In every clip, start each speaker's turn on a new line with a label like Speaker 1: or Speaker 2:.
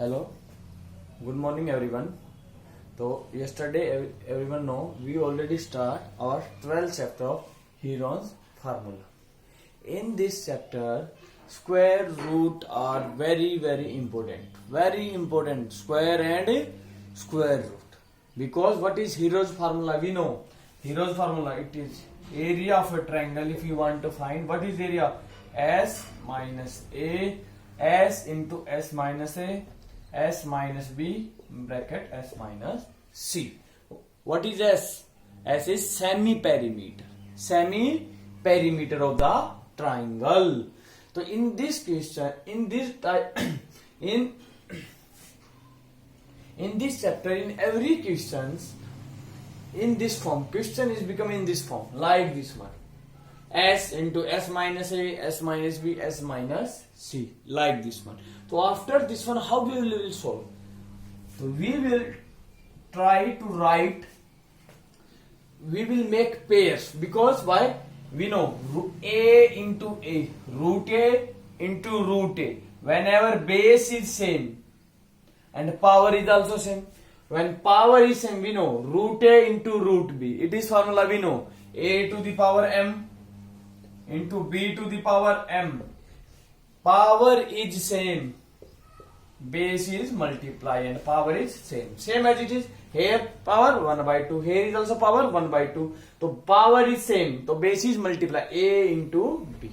Speaker 1: Hello, good morning everyone. So yesterday everyone know we already start our 12th chapter of Heron's formula. In this chapter, square root are very important. Very important, square and square root. Because what is Heron's formula? We know Heron's formula, it is area of a triangle. If you want to find what is area, s minus a, s into s minus a, s minus b bracket s minus c. What is s? S is semi-perimeter. Semi-perimeter of the triangle. So in this question, in this chapter, in every questions, in this form, question is becoming in this form, like this one. S into s minus a, s minus b, s minus c, like this one. So after this one, how we will solve? So we will try to write, we will make pairs, because why? We know a into a, root a into root a, whenever base is same and power is also same. When power is same, we know root a into root b. It is formula we know, a to the power m into b to the power m. Power is same, base is multiply, and power is same as it is. Here power 1 by 2, here is also power 1 by 2. So power is same, so base is multiply, a into b.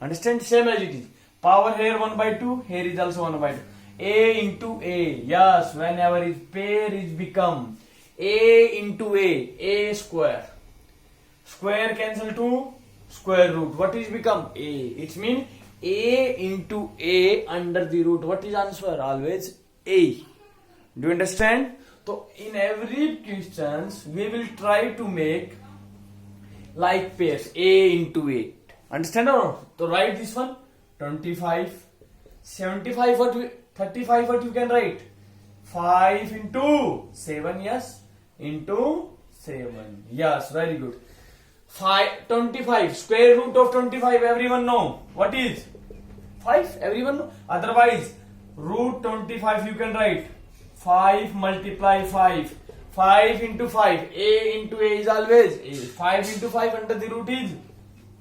Speaker 1: Understand? Same as it is. Power here 1 by 2, here is also 1 by 2. A into a, yes, whenever is pair is become a into a square. Square cancel to square root. What is become a? It means a into a under the root. What is answer? Always a. Do you understand? So in every questions we will try to make like pairs, a into a. Understand or not? So write this one, 25, 75, what we, 35, what you can write? 5 into 7, yes, into 7. Yes, very good. 25, square root of 25, everyone know. What is? 5, everyone know. Otherwise, root 25 you can write. 5 multiply 5. 5 into 5. A into a is always a. 5 into 5 under the root is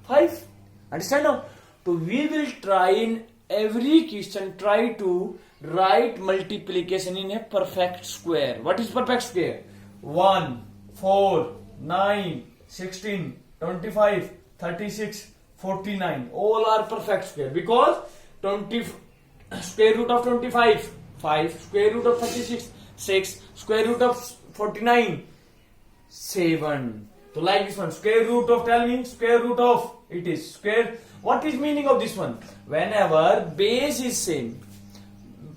Speaker 1: 5. Understand now? So we will try in every question, try to write multiplication in a perfect square. What is perfect square? 1, 4, 9, 16, 25, 36, 49. All are perfect square, because 20 square root of 25, 5, square root of 36, 6, square root of 49, 7. So like this one, square root of, tell me, square root of, it is square. What is meaning of this one? Whenever base is same,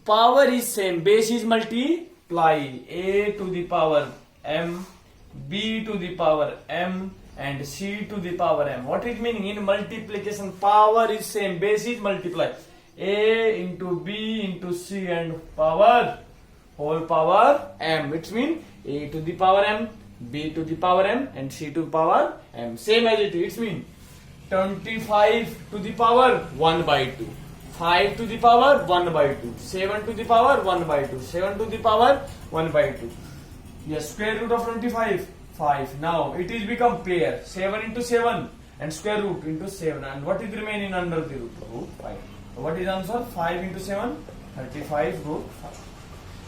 Speaker 1: power is same, base is multiply, a to the power m, b to the power m, and c to the power m. What is meaning? In multiplication, power is same, base is multiply, a into b into c, and power, whole power m. It means a to the power m, b to the power m, and c to the power m. Same as it is. It means 25 to the power 1 by 2, 5 to the power 1 by 2, 7 to the power 1 by 2, 7 to the power 1 by 2. Yes, square root of 25, 5. Now it is become pair, 7 into 7 and square root into 7. And what is remaining under the root? Root 5. So what is answer? 5 into 7, 35 root 5.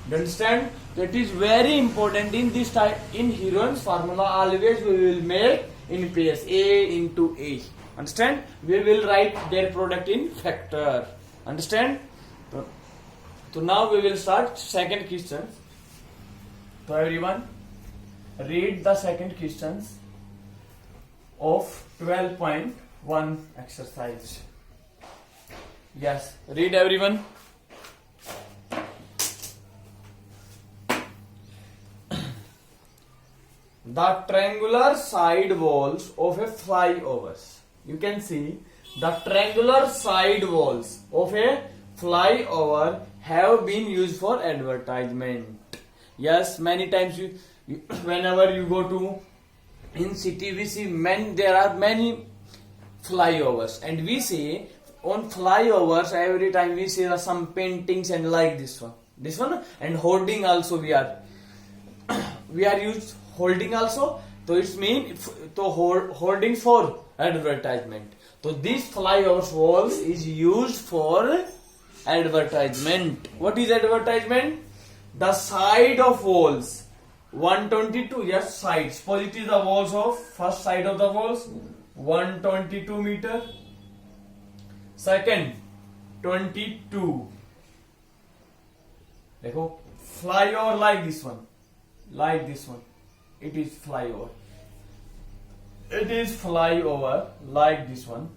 Speaker 1: You understand? That is very important in this type. In Heron's formula, always we will make in pairs, a into a. Understand? We will write their product in factor. Understand? So now we will start second question. So everyone, read the second questions of 12.1 exercise. Yes, read everyone. The triangular side walls of a flyovers. You can see the triangular side walls of a flyover have been used for advertisement. Yes, many times you whenever you go to in city, we see there are many flyovers, and we see on flyovers every time we see some paintings and like this one. this one, and hoarding also we are used holding also. So it's mean to hoarding for advertisement. So this flyover walls is used for advertisement. What is advertisement? The side of walls 122, yes, sides. Suppose it is the walls of first side of the walls 122 meter, second 22. देखो flyover like this one, it is flyover. It is flyover like this one,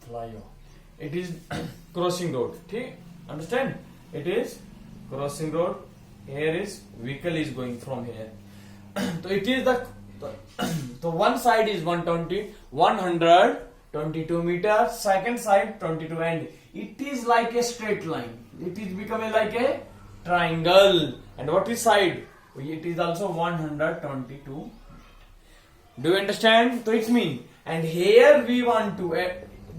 Speaker 1: flyover. It is crossing road. ठीक? Understand? It is crossing road. Here is vehicle is going from here. So it is so one side is 122 meters, second side 22, and it is like a straight line. It is becoming like a triangle. And what is side? It is also 122. Do you understand? So it's mean. And here we want to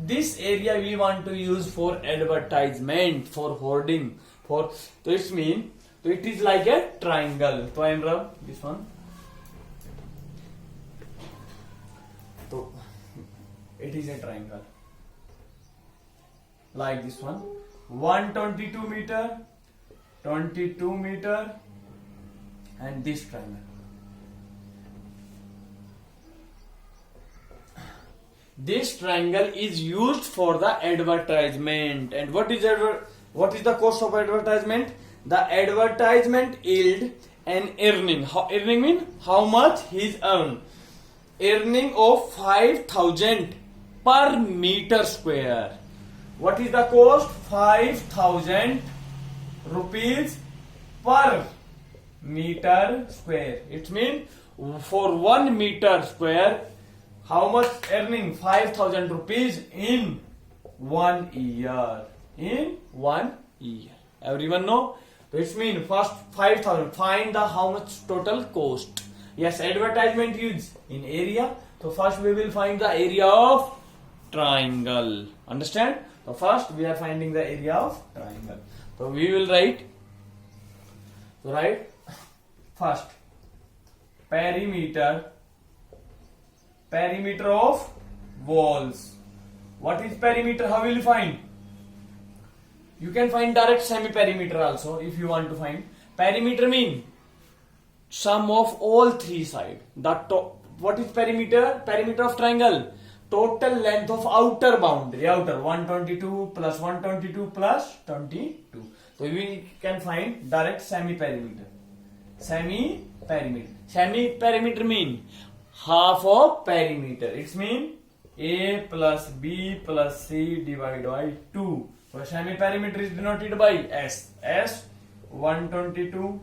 Speaker 1: this area we want to use for advertisement, for hoarding, for. So it's mean. So it is like a triangle. So I am rub this one. So it is a triangle like this one. 122 meter, 22 meter, and this triangle. This triangle is used for the advertisement. And what is the cost of advertisement? The advertisement yield an earning. How earning mean? How much he is earn? Earning of 5,000 per meter square. What is the cost? 5,000 rupees per meter square. It means for 1 meter square, how much earning? 5,000 rupees in 1 year. In 1 year. Everyone know? So it means first 5,000. Find the how much total cost. Yes, advertisement use in area. So first we will find the area of triangle. Understand? So first we are finding the area of triangle. So we will write. So write first perimeter of walls. What is perimeter? How will you find? You can find direct semi-perimeter also if you want to find. Perimeter mean sum of all three sides. What is perimeter? Perimeter of triangle. Total length of outer boundary. Outer 122 plus 122 plus 22. So we can find direct semi-perimeter. Semi-perimeter. Semi-perimeter mean half of perimeter. It means A plus B plus C divided by 2. So semi-perimeter is denoted by S. S 122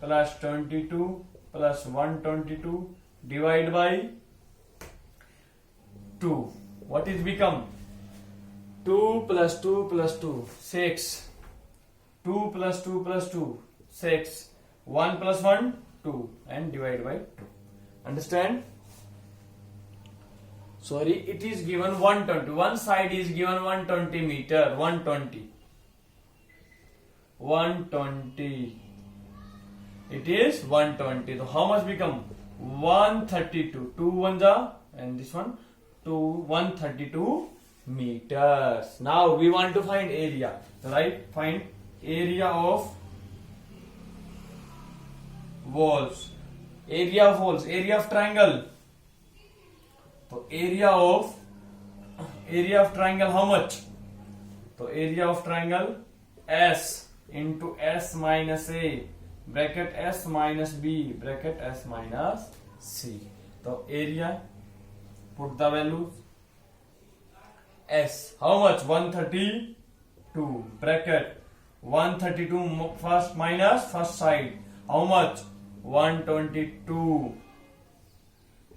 Speaker 1: plus 22 plus 122 divided by 2. What is become? 2 plus 2 plus 2, 6. 2 plus 2 plus 2, 6. 1 plus 1, 2. And divide by 2. Understand? Sorry, it is given 120. One side is given 120 meter. 120. 120. It is 120. So how much become? 132. 2 ones are, and this one 132 meters. Now we want to find area. Right? Find area of walls. Area of walls. Area of triangle. So area of triangle how much? So area of triangle S into S minus A bracket S minus B bracket S minus C. So area, put the values. S how much? 132 bracket 132 first minus first side how much? 122.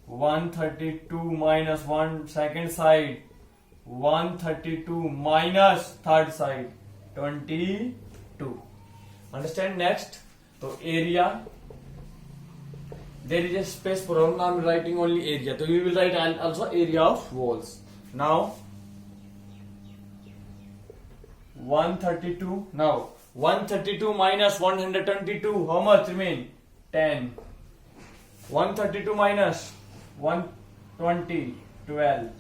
Speaker 1: 132 minus 1 second side, 132 minus third side, 22. Understand? Next, so area, there is a space problem. I am writing only area, so we will write also area of walls. Now 132. Now 132 minus 122. How much remain? 10. 132 minus 120. 12.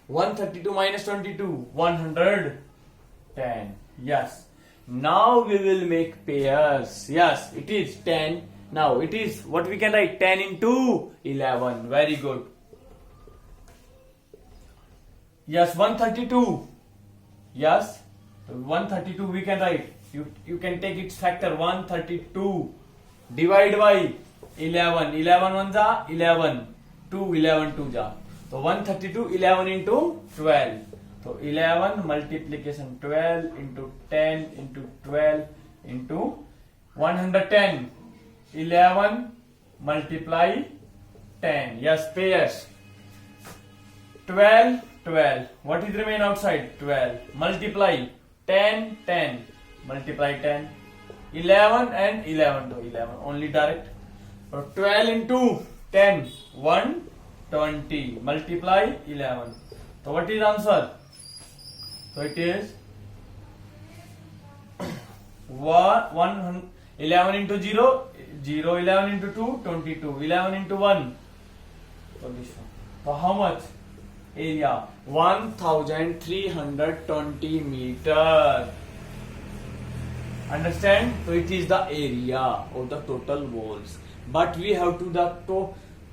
Speaker 1: 132 minus 22. 110. Yes. Now we will make pairs. Yes, it is 10. Now it is what we can write, 10 into 11. Very good. Yes, 132. Yes, 132 we can write. You can take its factor 132. Divide by 11. 11 ones are 11. 2 11 2 ja. So 132 11 into 12. So 11 multiplication 12 into 10 into 12 into 110. 11 multiply 10. Yes, pairs. 12 12. What is remain outside? 12. Multiply 10 10. Multiply 10. 11 and 11 to 11. Only direct. So 12 into 10. 120. Multiply 11. So what is answer? So it is 11 into 0, 0, 11 into 2, 22, 11 into 1. So this one. So how much? Area 1320 meter. Understand? So it is the area of the total walls. But we have to the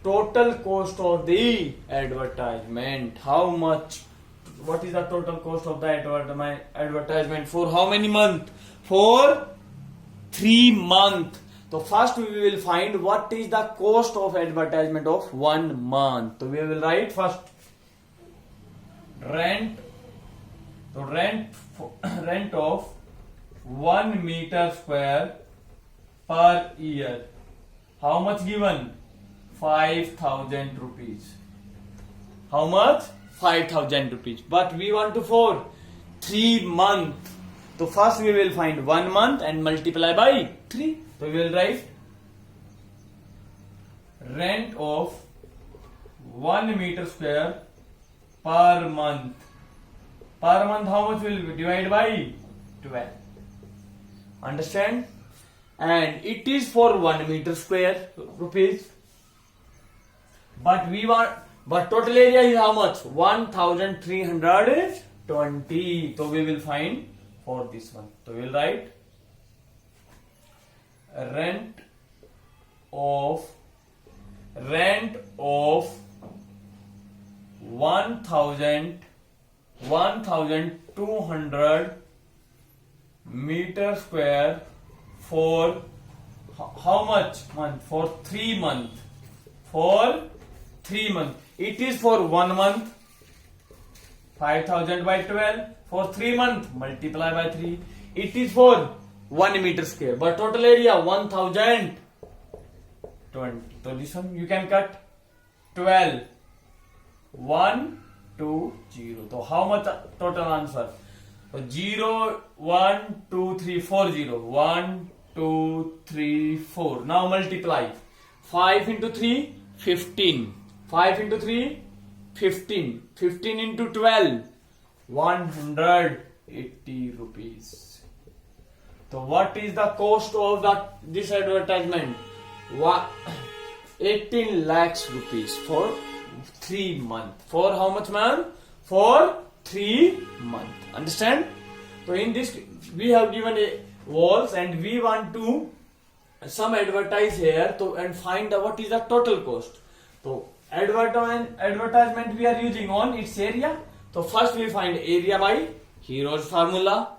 Speaker 1: total cost of the advertisement. How much? What is the total cost of the advertisement for how many months? For 3 months. So first we will find what is the cost of advertisement of 1 month. So we will write first rent. So rent of 1 meter square per year. How much given? 5,000 rupees. How much? 5,000 rupees. But we want to for 3 months. So first we will find 1 month and multiply by 3. So we will write rent of 1 meter square per month. Per month how much will be? Divide by 12. Understand? And it is for 1 meter square rupees. But total area is how much? 1320. So we will find for this one. So we will write rent of 1200 meter square for how much month? For 3 months. For 3 months. It is for 1 month. 5,000 by 12. For 3 months, multiply by 3. It is for 1 meter square. But total area 1020. So this one you can cut 12. 1, 2, 0. So how much total answer? So 0, 1, 2, 3, 4, 0. 1, 2, 3, 4. Now multiply. 5 into 3, 15. 5 into 3, 15. 15 into 12, 180 rupees. So what is the cost of this advertisement? 18 lakhs rupees for 3 months. For how much, ma'am? For 3 months. Understand? So in this we have given a walls and we want to some advertise here and find what is the total cost. So advertisement we are using on its area. So first we find area by Hero's formula.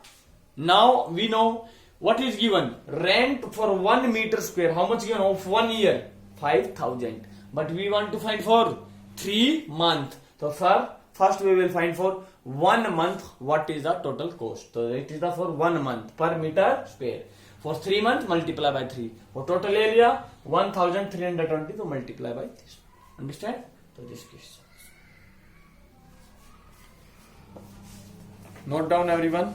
Speaker 1: Now we know what is given. Rent for 1 meter square. How much given of 1 year? 5,000. But we want to find for 3 months. So first we will find for 1 month what is the total cost. So it is the for 1 month per meter square. For 3 months multiply by 3. For total area 1320 to multiply by this. Understand? So this case. Note down everyone.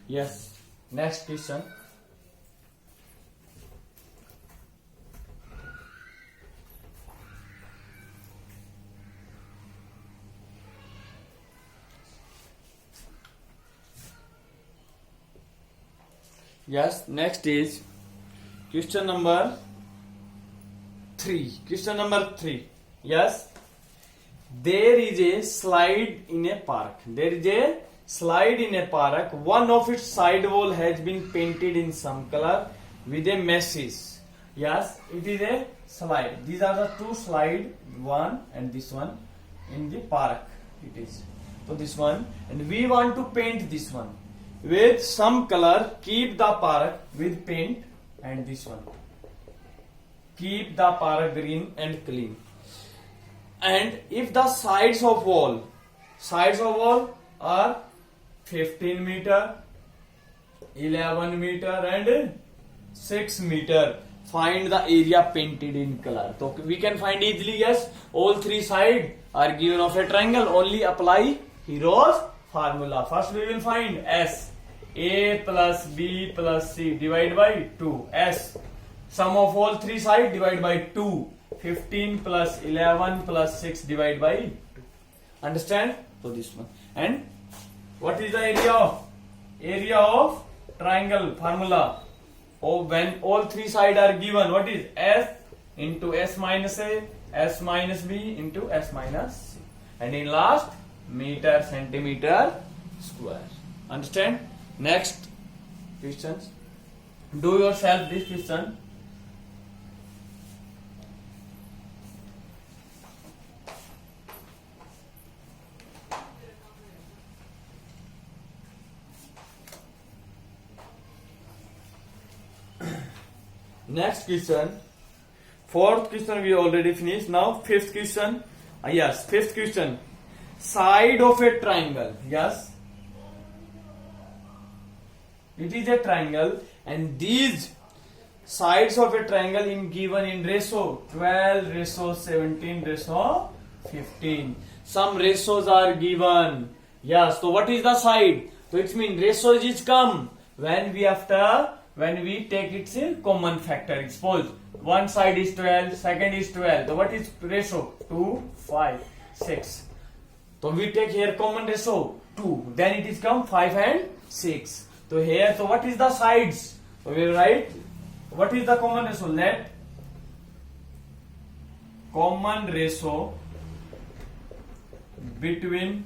Speaker 1: Yes. Next question. Yes. Next is question number 3. Question number 3. Yes. There is a slide in a park. There is a slide in a park. One of its side wall has been painted in some color with a message. Yes, it is a slide. These are the two slide, one and this one in the park. It is. So this one, and we want to paint this one with some color. Keep the park with paint, and this one. Keep the park green and clean. And if the sides of wall are 15 meter, 11 meter and 6 meter, find the area painted in color. So we can find easily. Yes, all three sides are given of a triangle. Only apply Hero's formula. First we will find S. A plus B plus C divided by 2. S. Sum of all three sides divided by 2. 15 plus 11 plus 6 divided by 2. Understand? So this one. And what is the area of? Area of triangle formula. Oh, when all three sides are given, what is S into S minus A, S minus B into S minus C. And in last, meter, centimeter, square. Understand? Next questions. Do yourself this question. Next question. Fourth question we already finished. Now fifth question. Yes, fifth question. Side of a triangle. Yes. It is a triangle, and these sides of a triangle in given in ratio 12 ratio 17 ratio 15. Some ratios are given. Yes. So what is the side? So it means ratio is come when we take its common factor. Suppose one side is 12, second is 12. So what is ratio? 2, 5, 6. So we take here common ratio 2. Then it is come 5 and 6. So here, so what is the sides? So we write, what is the common ratio? Let common ratio between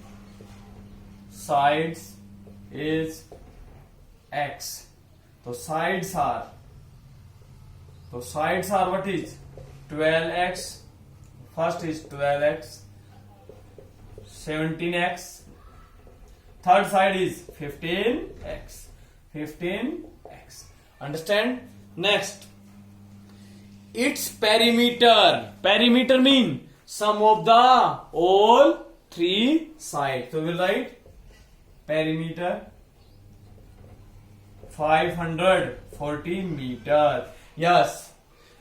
Speaker 1: sides is x. So sides are what is 12x. First is 12x, 17x. Third side is 15x. 15x. Understand? Next, its perimeter. Perimeter mean sum of the all three sides. So we'll write perimeter 540 meter. Yes.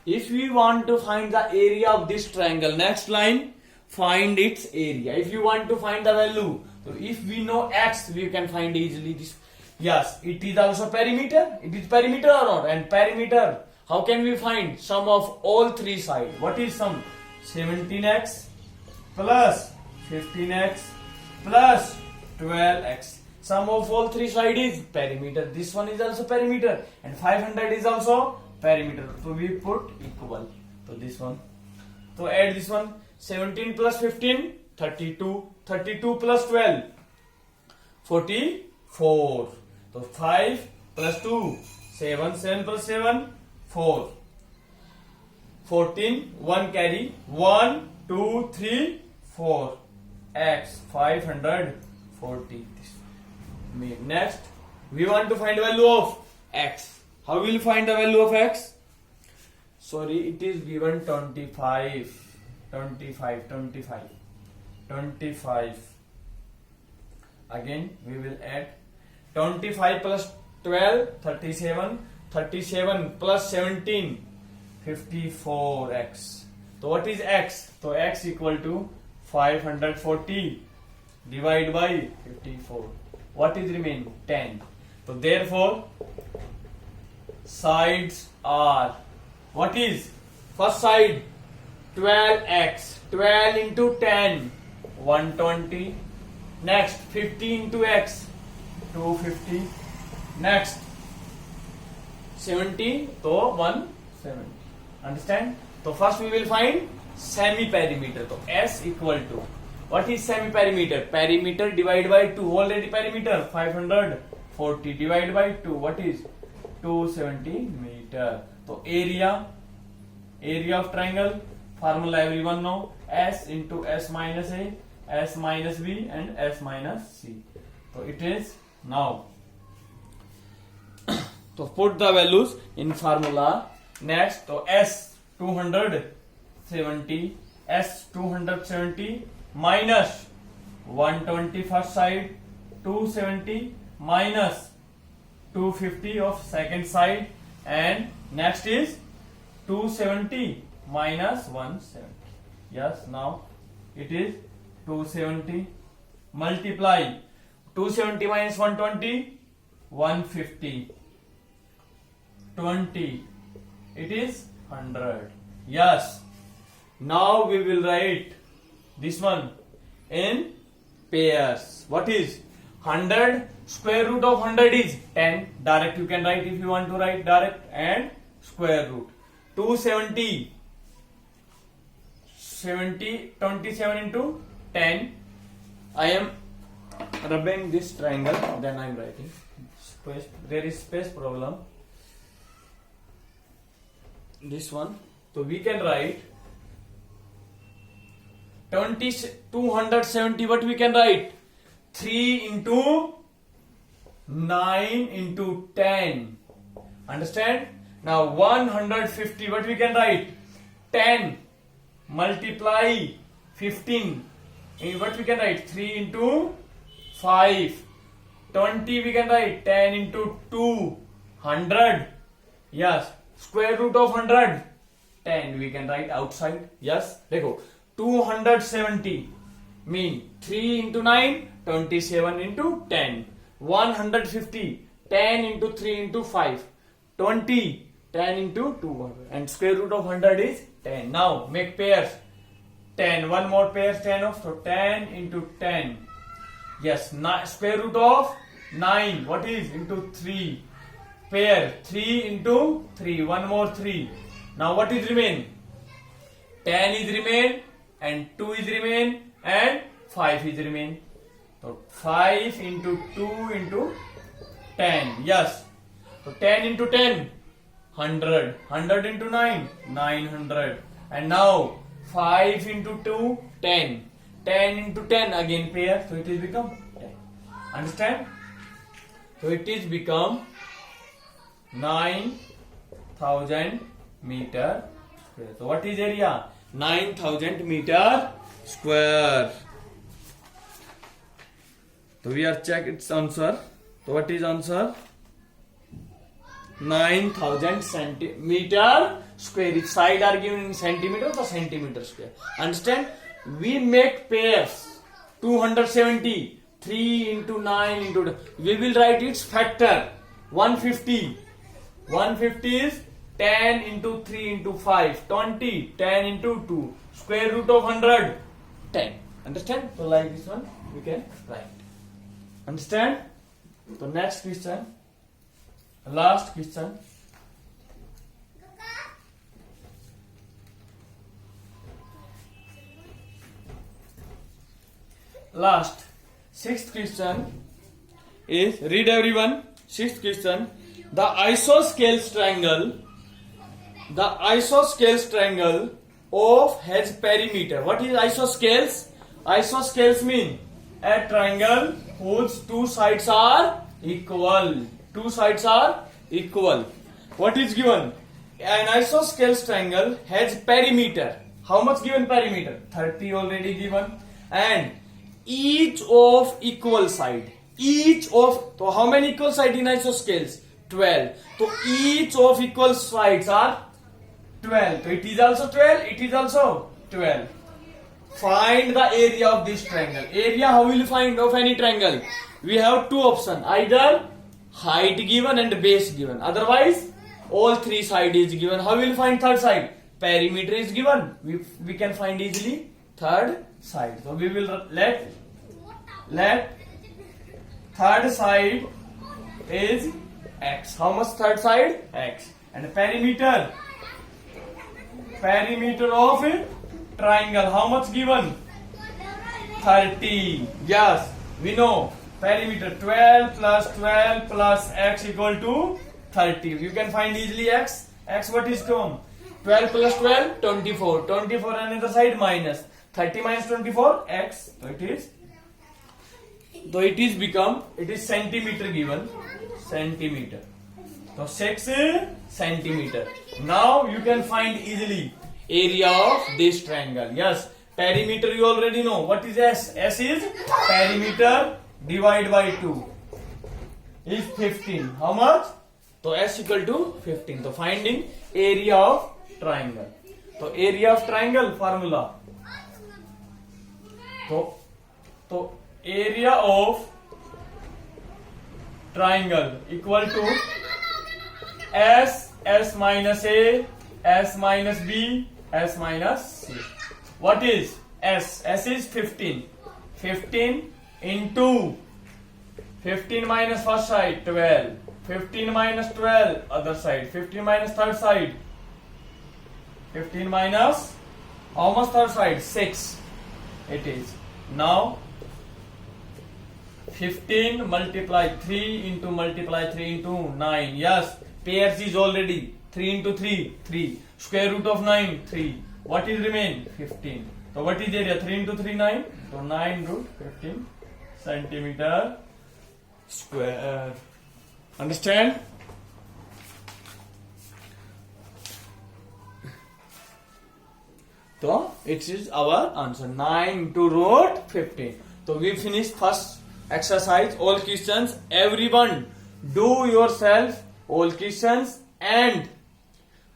Speaker 1: If we want to find the area of this triangle, next line, find its area. If you want to find the value, so if we know x, we can find easily this. Yes, it is also perimeter. It is perimeter or not? And perimeter, how can we find sum of all three sides? What is sum? 17x plus 15x plus 12x. Sum of all three sides is perimeter. This one is also perimeter, and 500 is also perimeter. So we put equal. So this one. So add this one. 17 plus 15, 32. 32 plus 12, 44. So 5 plus 2, 7. 7 plus 7, 4. 14. 1 carry. 1, 2, 3, 4. X 540. Next, we want to find the value of x. How will you find the value of x? Sorry, it is given 25. 25. Again, we will add 25 plus 12, 37. 37 plus 17, 54x. So what is x? So x equal to 540 divided by 54. What is remain? 10. So therefore sides are, what is first side? 12x, 12 into 10, 120. Next 50 into x, 250. Next 70, so 170. Understand? So first we will find semi perimeter. So S equal to, what is semi perimeter? Perimeter divided by 2. Already perimeter 540 divided by 2. What is 270 meter? So area of triangle formula everyone know, S into S minus A, S minus B and S minus C. So it is now. So put the values in formula. Next, so S 270, S 270 minus 120 first side, 270 minus 250 of second side, and next is 270 minus 170. Yes, now it is 270 multiply 270 minus 120, 150, 20, it is 100. Yes, now we will write this one in pairs. What is 100? Square root of 100 is 10. Direct you can write if you want to write direct, and square root 270 27 into 10. I am rubbing this triangle, then I am writing. Space, there is space problem. This one, so we can write 270. What we can write? 3 into 9 into 10. Understand? Now 150. What we can write? 10 multiply 15. What we can write? 3 into 5. 20 we can write 10 into 2. 100. Yes. Square root of 100. 10 we can write outside. Yes. देखो 270 mean 3 into 9, 27 into 10. 150, 10 into 3 into 5. 20, 10 into 2. And square root of 100 is 10. Now make pairs. 10. One more pair, 10 of. So 10 into 10. Yes. Square root of 9. What is? Into 3. Pair 3 into 3. One more 3. Now what is remain? 10 is remain, and 2 is remain, and 5 is remain. So 5 into 2 into 10. Yes. So 10 into 10, 100. 100 into 9, 900. And now 5 into 2, 10. 10 into 10 again pair. So it is become 10. Understand? So it is become 9,000 meter square. So what is area? 9,000 meter square. So we are check its answer. So what is answer? 9,000 centimeter square. If side are given in centimeter, so centimeter square. Understand? We make pairs. 270. 3 into 9 into. We will write its factor. 150. 150 is 10 into 3 into 5. 20. 10 into 2. Square root of 100. 10. Understand? So like this one we can write. Understand? So next question. Last question. Last. Sixth question is, read everyone. Sixth question. The isosceles triangle of has perimeter. What is isosceles? Isosceles mean a triangle whose two sides are equal. Two sides are equal. What is given? An isosceles triangle has perimeter. How much given perimeter? 30 already given. And each of equal side. So how many equal side in isosceles? 12. So each of equal sides are 12. So it is also 12. It is also 12. Find the area of this triangle. Area, how will you find of any triangle? We have two options. Either height given and base given. Otherwise, all three side is given. How will we find third side? Perimeter is given. We can find easily third side. So we will let third side is x. How much third side? X. And perimeter of a triangle. How much given? 30. Yes, we know. Perimeter 12 plus x equal to 30. You can find easily x. X what is come? 12 plus 12, 24. 24 on the other side minus. 30 minus 24, x. So it is centimeter given. Centimeter. So 6 centimeter. Now you can find easily area of this triangle. Yes, perimeter you already know. What is S? S is perimeter divided by 2 is 15. How much? So S equal to 15. So finding area of triangle. So area of triangle formula. So area of triangle equal to S minus A, S minus B, S minus C. What is S? S is 15. 15 into 15 minus first side 12. 15 minus 12 other side. 15 minus third side. 15 minus how much third side? 6. It is. Now 15 multiply 3 into multiply 3 into 9. Yes, pairs is already 3 into 3, 3. Square root of 9, 3. What is remain? 15. So what is area? 3 into 3, 9. So 9 root 15 centimeter square. Understand? So it is our answer. 9 into root 15. So we finished first exercise. All questions. Everyone do yourself all questions and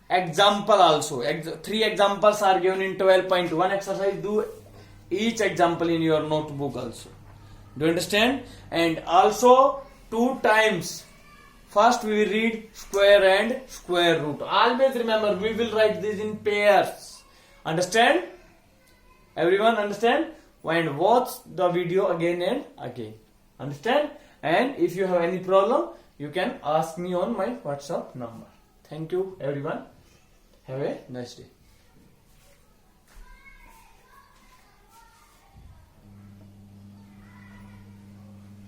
Speaker 1: example also. 3 examples are given in 12.1 exercise. Do each example in your notebook also. Do you understand? And also 2 times. First we will read square and square root. Always remember we will write this in pairs. Understand? Everyone understand? And watch the video again and again. Understand? And if you have any problem, you can ask me on my WhatsApp number. Thank you everyone. Have a nice day.